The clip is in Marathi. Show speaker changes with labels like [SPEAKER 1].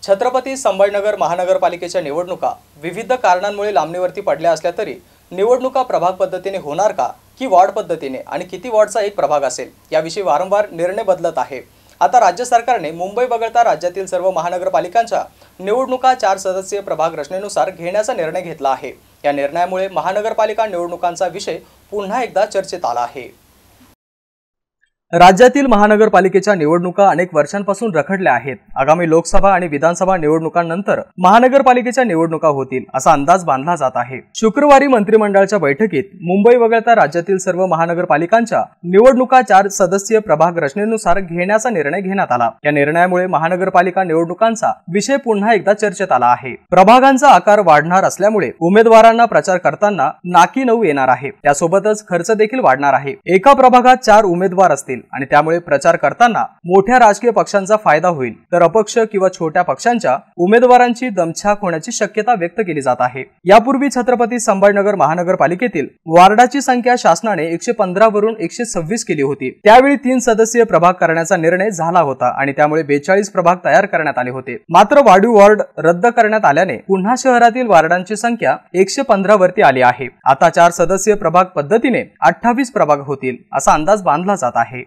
[SPEAKER 1] छत्रपती संभाजीनगर महानगरपालिकेच्या निवडणुका विविध कारणांमुळे लांबणीवरती पडल्या असल्या तरी निवडणुका प्रभाग पद्धतीने होणार का की वॉर्ड पद्धतीने आणि किती वॉर्डचा एक प्रभाग असेल याविषयी वारंवार निर्णय बदलत आहे। आता राज्य सरकारने मुंबई वगळता राज्यातील सर्व महानगरपालिकांच्या निवडणुका 4 सदस्यीय प्रभाग रचनेनुसार घेण्याचा निर्णय घेतला आहे। या निर्णयामुळे महानगरपालिका निवडणुकांचा विषय पुन्हा एकदा चर्चेत आला आहे। राज्यातील महानगरपालिकेच्या निवडणुका अनेक वर्षांपासून रखडल्या आहेत। आगामी लोकसभा आणि विधानसभा निवडणुकांनंतर महानगरपालिकेच्या निवडणुका होतील असा अंदाज बांधला जात आहे। शुक्रवारी मंत्रिमंडळाच्या बैठकीत मुंबई वगळता राज्यातील सर्व महानगरपालिकांच्या निवडणुका 4 सदस्यीय प्रभाग रचनेनुसार घेण्याचा निर्णय घेण्यात आला। या निर्णयामुळे महानगरपालिका निवडणुकांचा विषय पुन्हा एकदा चर्चेत आला आहे। प्रभागांचा आकार वाढणार असल्यामुळे उमेदवारांना प्रचार करताना नाकी नऊ येणार आहे। त्यासोबतच खर्च देखील वाढणार आहे। एका प्रभागात 4 उमेदवार असतील आणि त्यामुळे प्रचार करताना मोठ्या राजकीय पक्षांचा फायदा होईल, तर अपक्ष किंवा छोट्या पक्षांच्या उमेदवारांची दमछाक होण्याची शक्यता व्यक्त केली जात आहे। यापूर्वी छत्रपती संभाजीनगर महानगरपालिकेतील वॉर्डाची संख्या शासनाने 115 वरून 126 केली होती। त्यावेळी 3 सदस्यीय प्रभाग करण्याचा निर्णय झाला होता आणि त्यामुळे 42 प्रभाग तयार करण्यात आले होते। मात्र वाढीव वॉर्ड रद्द करण्यात आल्याने पुन्हा शहरातील वॉर्डांची संख्या 115 वरती आली आहे। आता 4 सदस्यीय प्रभाग पद्धतीने 28 प्रभाग होतील असा अंदाज बांधला जात आहे।